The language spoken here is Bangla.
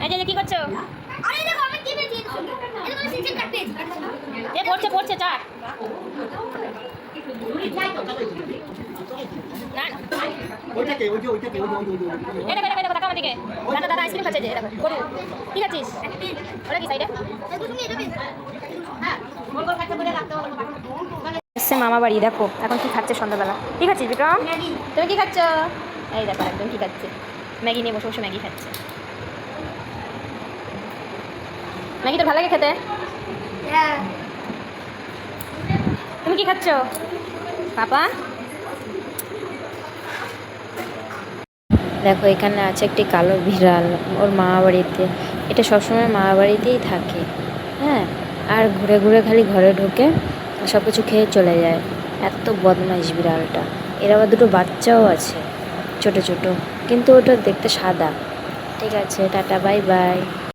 এই যে কি করছো? পড়ছে পড়ছে চাট। না দেখো আমার দিকে। দাদা দাদা আইসক্রিম খাচ্ছে, যে দেখো গরু। কি খাচ্ছিস? ওরা কি সাইডে এসছে মামা বাড়ি। দেখো এখন কি খাচ্ছে সন্ধ্যাবেলা। কি খাচ্ছিস বিক্রম? তুমি কি খাচ্ছ? এই দেখো একদম কি খাচ্ছে, ম্যাগি নিয়ে বসে বসে ম্যাগি খাচ্ছে। ম্যাগি তোর ভালো লাগে খেতে? তুমি কি খাচ্ছ পাপা? দেখো এখানে আছে একটি কালো বিড়াল ওর মামা বাড়িতে। এটা সবসময় মামা বাড়িতেই থাকে। হ্যাঁ, আর ঘুরে ঘুরে খালি ঘরে ঢোকে, সব কিছু খেয়ে চলে যায়। এত বদমাইশ বিড়ালটা। এর আবার দুটো বাচ্চাও আছে, ছোট ছোট, কিন্তু ওটা দেখতে সাদা। ঠিক আছে, টাটা, বাই বাই।